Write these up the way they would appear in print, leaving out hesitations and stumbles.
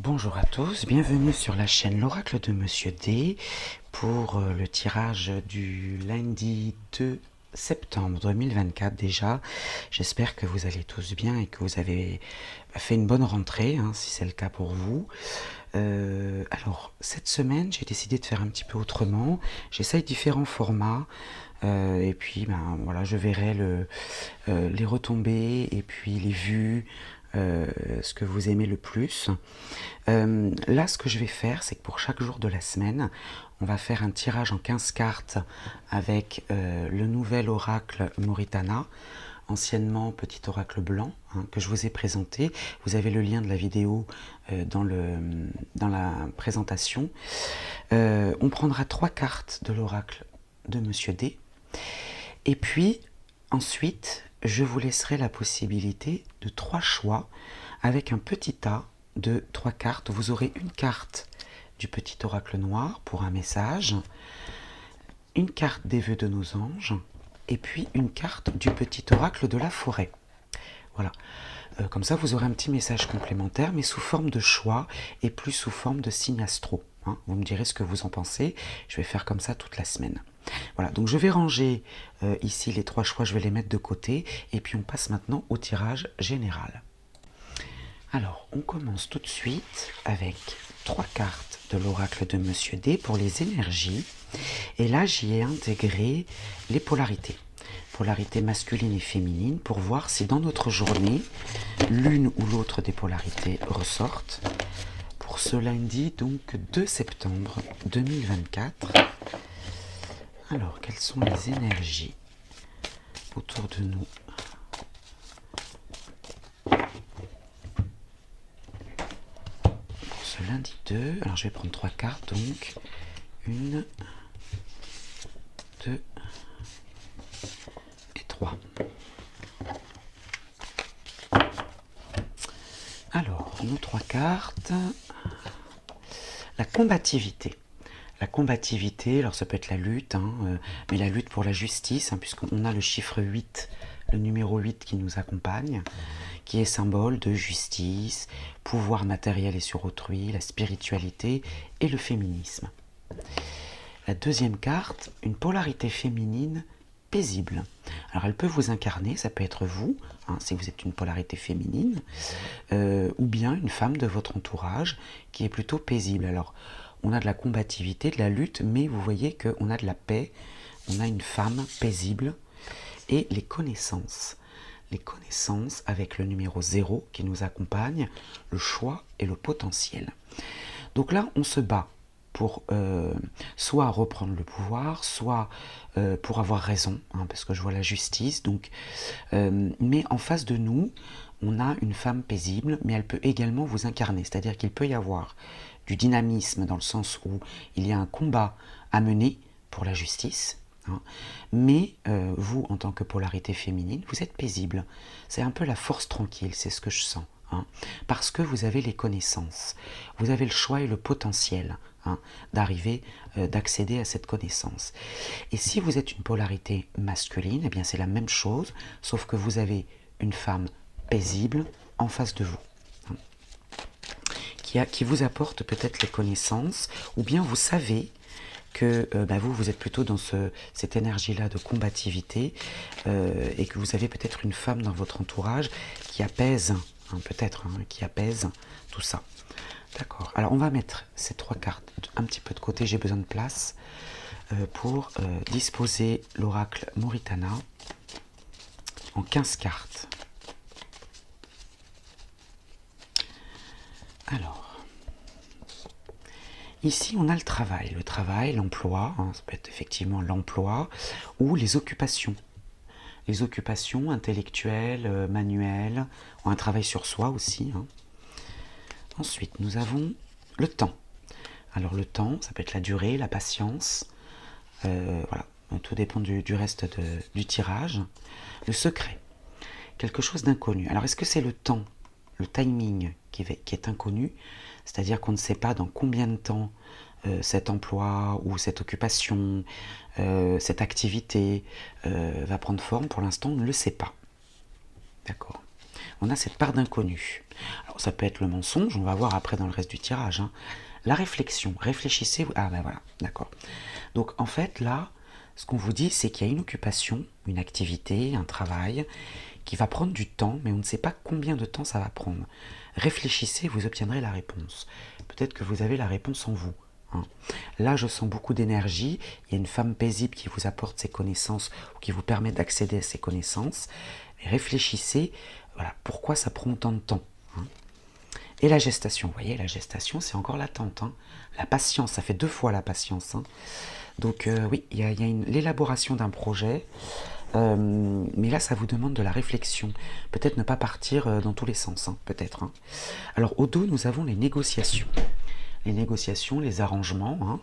Bonjour à tous, bienvenue sur la chaîne L'Oracle de Monsieur D pour le tirage du lundi 2 septembre 2024 déjà. J'espère que vous allez tous bien et que vous avez fait une bonne rentrée, si c'est le cas pour vous. Alors, cette semaine, j'ai décidé de faire un petit peu autrement. J'essaye différents formats. Et puis, voilà, je verrai les retombées et puis les vues, ce que vous aimez le plus. Là, ce que je vais faire, c'est que pour chaque jour de la semaine, on va faire un tirage en 15 cartes avec le nouvel oracle Moritana, anciennement petit oracle blanc, que je vous ai présenté. Vous avez le lien de la vidéo dans la présentation. On prendra 3 cartes de l'oracle de Monsieur D. Et puis, ensuite, je vous laisserai la possibilité de 3 choix avec un petit tas de 3 cartes. Vous aurez une carte du petit oracle noir pour un message, une carte des vœux de nos anges, et puis une carte du petit oracle de la forêt. Voilà. Comme ça, vous aurez un petit message complémentaire, mais sous forme de choix et plus sous forme de signe astro. Vous me direz ce que vous en pensez. Je vais faire comme ça toute la semaine. Voilà, donc je vais ranger ici les 3 choix, je vais les mettre de côté, et puis on passe maintenant au tirage général. Alors, on commence tout de suite avec 3 cartes de l'oracle de Monsieur D pour les énergies. Et là, j'y ai intégré les polarités. Polarités masculines et féminines pour voir si dans notre journée, l'une ou l'autre des polarités ressortent. Pour ce lundi, donc 2 septembre 2024. Alors, quelles sont les énergies autour de nous ? Ce lundi 2, alors je vais prendre 3 cartes, donc 1, 2 et 3. Alors, nos 3 cartes, la combativité. La combativité, alors ça peut être la lutte, mais la lutte pour la justice, puisqu'on a le chiffre 8, le numéro 8 qui nous accompagne, qui est symbole de justice, pouvoir matériel et sur autrui, la spiritualité et le féminisme. La deuxième carte, une polarité féminine paisible. Alors elle peut vous incarner, ça peut être vous, si vous êtes une polarité féminine, ou bien une femme de votre entourage qui est plutôt paisible. Alors on a de la combativité, de la lutte, mais vous voyez qu'on a de la paix, on a une femme paisible, et les connaissances. Les connaissances avec le numéro 0 qui nous accompagne, le choix et le potentiel. Donc là, on se bat pour soit reprendre le pouvoir, soit pour avoir raison, parce que je vois la justice. Donc, mais en face de nous, on a une femme paisible, mais elle peut également vous incarner. C'est-à-dire qu'il peut y avoir du dynamisme dans le sens où il y a un combat à mener pour la justice, mais vous, en tant que polarité féminine, vous êtes paisible. C'est un peu la force tranquille, c'est ce que je sens. Parce que vous avez les connaissances, vous avez le choix et le potentiel d'arriver, d'accéder à cette connaissance. Et si vous êtes une polarité masculine, eh bien c'est la même chose, sauf que vous avez une femme paisible en face de vous, qui vous apporte peut-être les connaissances, ou bien vous savez que vous êtes plutôt dans cette énergie-là de combativité, et que vous avez peut-être une femme dans votre entourage qui apaise, qui apaise tout ça. D'accord, alors on va mettre ces 3 cartes un petit peu de côté, j'ai besoin de place pour disposer l'oracle Moritana en 15 cartes. Alors, ici on a le travail, l'emploi, ça peut être effectivement l'emploi ou les occupations. Les occupations intellectuelles, manuelles, ou un travail sur soi aussi. Ensuite, nous avons le temps. Alors le temps, ça peut être la durée, la patience, voilà, tout dépend du reste du tirage. Le secret, quelque chose d'inconnu. Alors est-ce que c'est le temps, le timing qui est inconnu, c'est-à-dire qu'on ne sait pas dans combien de temps cet emploi ou cette occupation, cette activité va prendre forme. Pour l'instant, on ne le sait pas. D'accord. on a cette part d'inconnu. Alors ça peut être le mensonge, on va voir après dans le reste du tirage. Hein. La réflexion, réfléchissez. Ah ben voilà, d'accord. Donc en fait là, ce qu'on vous dit, c'est qu'il y a une occupation, une activité, un travail qui va prendre du temps, mais on ne sait pas combien de temps ça va prendre. Réfléchissez, vous obtiendrez la réponse. Peut-être que vous avez la réponse en vous. Hein. Là, je sens beaucoup d'énergie. Il y a une femme paisible qui vous apporte ses connaissances ou qui vous permet d'accéder à ses connaissances. Et réfléchissez, voilà, pourquoi ça prend autant de temps. Hein. Et la gestation, vous voyez, la gestation, c'est encore l'attente. Hein. La patience, ça fait 2 fois la patience. Hein. Donc oui, il y a l'élaboration d'un projet, mais là, ça vous demande de la réflexion. Peut-être ne pas partir dans tous les sens, hein, peut-être. Hein. Alors au dos, nous avons les négociations. Les négociations, les arrangements, hein.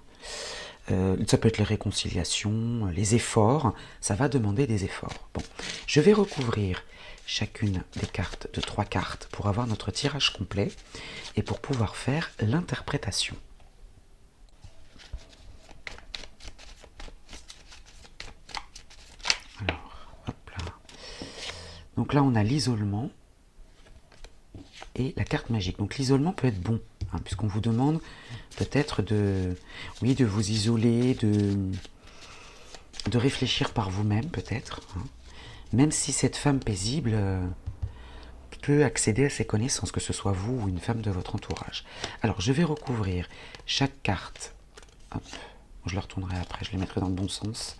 Ça peut être les réconciliations, les efforts, ça va demander des efforts. Bon, je vais recouvrir chacune des cartes de 3 cartes pour avoir notre tirage complet et pour pouvoir faire l'interprétation. Alors, hop là. Donc là, on a l'isolement et la carte magique. Donc l'isolement peut être bon, hein, puisqu'on vous demande peut-être de vous isoler, de réfléchir par vous-même peut-être, hein, même si cette femme paisible peut accéder à ses connaissances, que ce soit vous ou une femme de votre entourage. Alors je vais recouvrir chaque carte. Hop, je le retournerai après, je les mettrai dans le bon sens.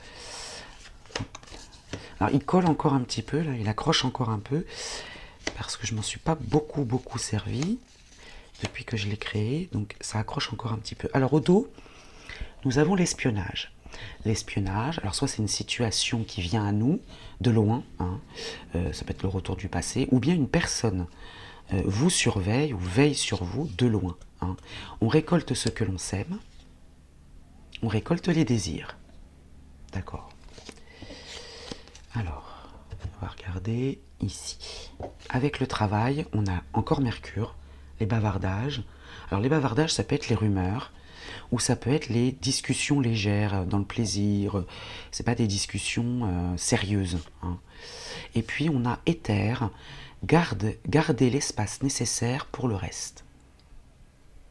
Alors il colle encore un petit peu, là, il accroche encore un peu, parce que je m'en suis pas beaucoup servi depuis que je l'ai créé, donc ça accroche encore un petit peu. Alors au dos, nous avons l'espionnage. L'espionnage, alors soit c'est une situation qui vient à nous, de loin, hein, ça peut être le retour du passé, ou bien une personne vous surveille ou veille sur vous de loin. Hein. On récolte ce que l'on sème, on récolte les désirs. D'accord. Alors, on va regarder ici. Avec le travail, on a encore Mercure, les bavardages. Alors les bavardages, ça peut être les rumeurs, ou ça peut être les discussions légères, dans le plaisir. C'est pas des discussions sérieuses. Hein. Et puis on a éther, garder l'espace nécessaire pour le reste.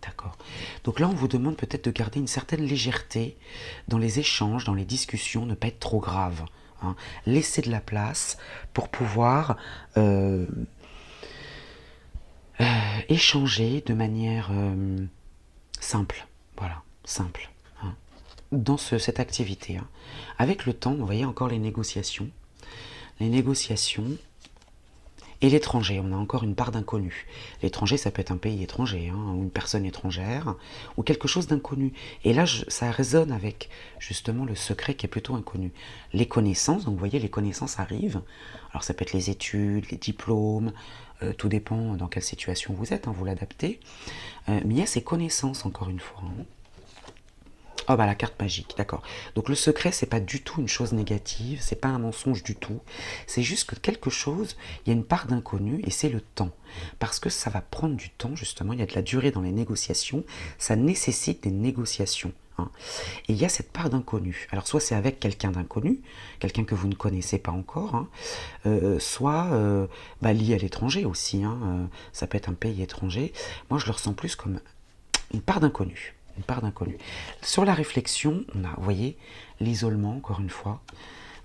D'accord. Donc là, on vous demande peut-être de garder une certaine légèreté dans les échanges, dans les discussions, ne pas être trop grave. Hein. Laisser de la place pour pouvoir échanger de manière simple. Voilà, simple. Hein. Dans cette activité. Hein. Avec le temps, vous voyez encore les négociations. Les négociations et l'étranger, on a encore une part d'inconnu. L'étranger, ça peut être un pays étranger, hein, ou une personne étrangère, ou quelque chose d'inconnu. Et là, ça résonne avec justement le secret qui est plutôt inconnu. Les connaissances, donc vous voyez, les connaissances arrivent. Alors ça peut être les études, les diplômes, tout dépend dans quelle situation vous êtes, hein, vous l'adaptez. Mais il y a ces connaissances, encore une fois. Hein. Oh bah la carte magique, d'accord. Donc le secret, c'est pas du tout une chose négative, c'est pas un mensonge du tout. C'est juste que quelque chose, il y a une part d'inconnu et c'est le temps. Parce que ça va prendre du temps, justement, il y a de la durée dans les négociations, ça nécessite des négociations. Hein. Et il y a cette part d'inconnu. Alors soit c'est avec quelqu'un d'inconnu, quelqu'un que vous ne connaissez pas encore, hein, soit lié à l'étranger aussi, hein, ça peut être un pays étranger. Moi je le ressens plus comme une part d'inconnu. Une part d'inconnu. Sur la réflexion, on a, vous voyez, l'isolement, encore une fois.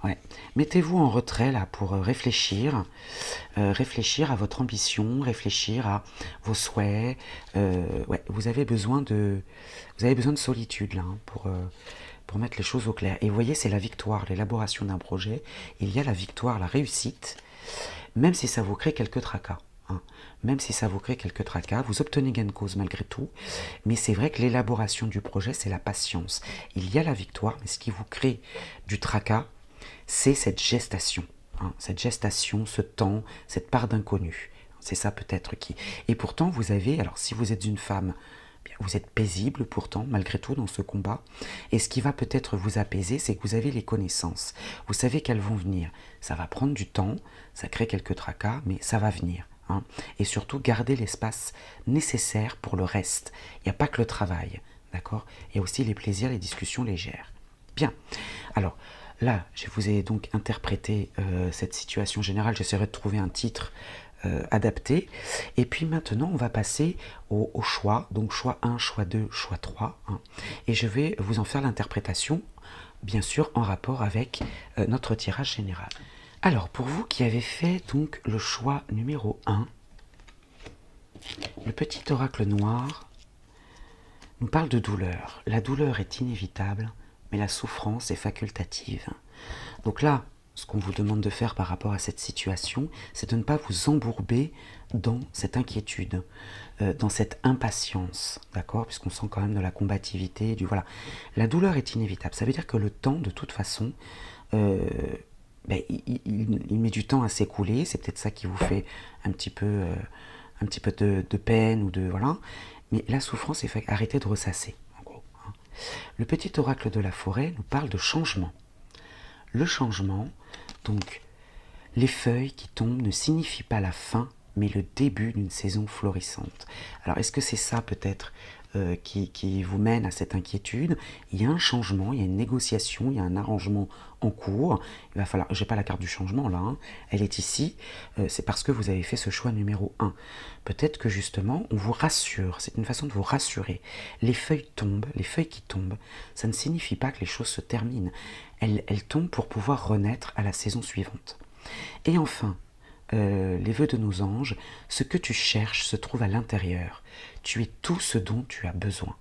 Ouais. Mettez-vous en retrait là pour réfléchir à votre ambition, réfléchir à vos souhaits. Ouais, vous avez besoin de solitude là hein, pour mettre les choses au clair. Et vous voyez, c'est la victoire, l'élaboration d'un projet. Il y a la victoire, la réussite, même si ça vous crée quelques tracas. Hein. Même si ça vous crée quelques tracas, vous obtenez gain de cause malgré tout, mais c'est vrai que l'élaboration du projet, c'est la patience. Il y a la victoire, mais ce qui vous crée du tracas, c'est cette gestation. Hein. Cette gestation, ce temps, cette part d'inconnu. C'est ça peut-être qui... Et pourtant, vous avez, alors si vous êtes une femme, vous êtes paisible pourtant, malgré tout, dans ce combat. Et ce qui va peut-être vous apaiser, c'est que vous avez les connaissances. Vous savez qu'elles vont venir. Ça va prendre du temps, ça crée quelques tracas, mais ça va venir. Hein. Et surtout, garder l'espace nécessaire pour le reste. Il n'y a pas que le travail, d'accord ? Il y a aussi les plaisirs, les discussions légères. Bien. Alors, là, je vous ai donc interprété cette situation générale. J'essaierai de trouver un titre adapté. Et puis maintenant, on va passer au choix. Donc choix 1, choix 2, choix 3. Hein. Et je vais vous en faire l'interprétation, bien sûr, en rapport avec notre tirage général. Alors, pour vous qui avez fait donc le choix numéro 1, le petit oracle noir nous parle de douleur. La douleur est inévitable, mais la souffrance est facultative. Donc là, ce qu'on vous demande de faire par rapport à cette situation, c'est de ne pas vous embourber dans cette inquiétude, dans cette impatience, d'accord? Puisqu'on sent quand même de la combativité, du voilà. La douleur est inévitable. Ça veut dire que le temps, de toute façon, il met du temps à s'écouler. C'est peut-être ça qui vous fait un petit peu de peine ou de voilà. Mais la souffrance est faite. Arrêtez de ressasser, en gros. Hein. Le petit oracle de la forêt nous parle de changement. Le changement, donc, les feuilles qui tombent ne signifient pas la fin, mais le début d'une saison florissante. Alors, est-ce que c'est ça peut-être qui vous mène à cette inquiétude? Il y a un changement, il y a une négociation, il y a un arrangement en cours. Il va falloir, j'ai pas la carte du changement là, hein, elle est ici. C'est parce que vous avez fait ce choix numéro 1. Peut-être que justement, on vous rassure, c'est une façon de vous rassurer. Les feuilles tombent, les feuilles qui tombent, ça ne signifie pas que les choses se terminent. Elles tombent pour pouvoir renaître à la saison suivante. Et enfin, les vœux de nos anges, ce que tu cherches se trouve à l'intérieur. Tu es tout ce dont tu as besoin.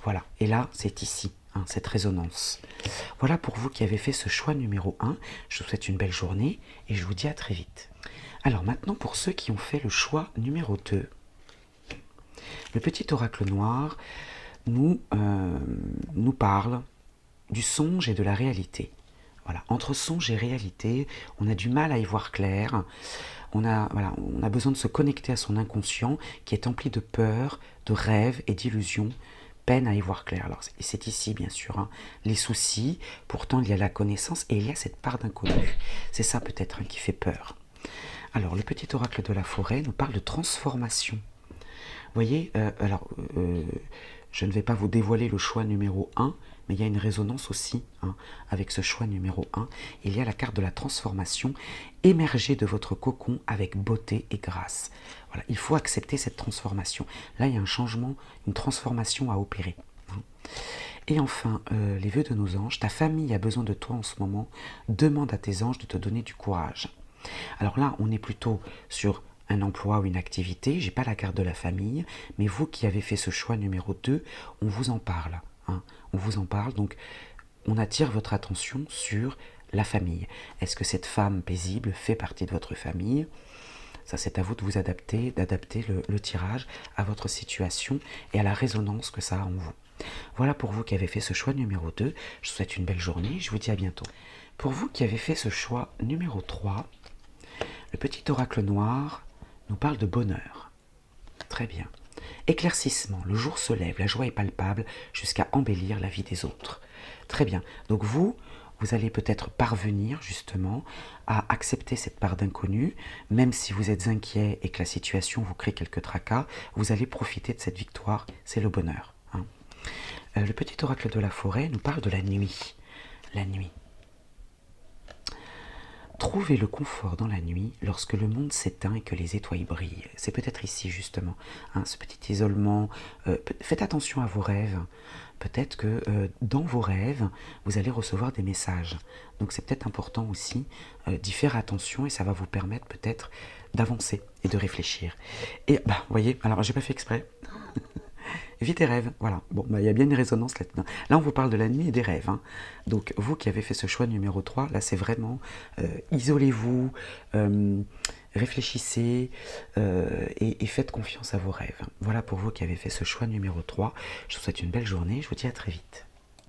Voilà, et là, c'est ici, hein, cette résonance. Voilà pour vous qui avez fait ce choix numéro 1. Je vous souhaite une belle journée et je vous dis à très vite. Alors maintenant, pour ceux qui ont fait le choix numéro 2, le petit oracle noir nous parle du songe et de la réalité. Voilà, entre songe et réalité, on a du mal à y voir clair. On a besoin de se connecter à son inconscient qui est empli de peur, de rêves et d'illusions, peine à y voir clair. Alors c'est ici bien sûr, hein, les soucis, pourtant il y a la connaissance et il y a cette part d'inconnu. C'est ça peut-être hein, qui fait peur. Alors le petit oracle de la forêt nous parle de transformation. Vous voyez, je ne vais pas vous dévoiler le choix numéro 1, mais il y a une résonance aussi hein, avec ce choix numéro 1. Il y a la carte de la transformation, émerger de votre cocon avec beauté et grâce. Voilà, il faut accepter cette transformation. Là, il y a un changement, une transformation à opérer. Hein. Et enfin, les vœux de nos anges, ta famille a besoin de toi en ce moment, demande à tes anges de te donner du courage. Alors là, on est plutôt sur un emploi ou une activité, j'ai pas la carte de la famille, mais vous qui avez fait ce choix numéro 2, on vous en parle. Hein, on vous en parle, donc on attire votre attention sur la famille. Est-ce que cette femme paisible fait partie de votre famille? Ça, c'est à vous de vous adapter, d'adapter le tirage à votre situation et à la résonance que ça a en vous. Voilà pour vous qui avez fait ce choix numéro 2. Je vous souhaite une belle journée, je vous dis à bientôt. Pour vous qui avez fait ce choix numéro 3, le petit oracle noir nous parle de bonheur. Très bien. Éclaircissement, le jour se lève, la joie est palpable jusqu'à embellir la vie des autres. Très bien. Donc vous allez peut-être parvenir justement à accepter cette part d'inconnu, même si vous êtes inquiet et que la situation vous crée quelques tracas, vous allez profiter de cette victoire, c'est le bonheur. Hein. Le petit oracle de la forêt nous parle de la nuit. La nuit. Trouvez le confort dans la nuit lorsque le monde s'éteint et que les étoiles brillent. C'est peut-être ici justement, hein, ce petit isolement. Faites attention à vos rêves. Peut-être que dans vos rêves, vous allez recevoir des messages. Donc c'est peut-être important aussi d'y faire attention et ça va vous permettre peut-être d'avancer et de réfléchir. Et vous voyez, alors j'ai pas fait exprès. Vis tes rêves, voilà. Bon, il y a bien une résonance là-dedans. Là, on vous parle de la nuit et des rêves. Hein. Donc, vous qui avez fait ce choix numéro 3, là, c'est vraiment isolez-vous, réfléchissez et faites confiance à vos rêves. Voilà pour vous qui avez fait ce choix numéro 3. Je vous souhaite une belle journée. Je vous dis à très vite.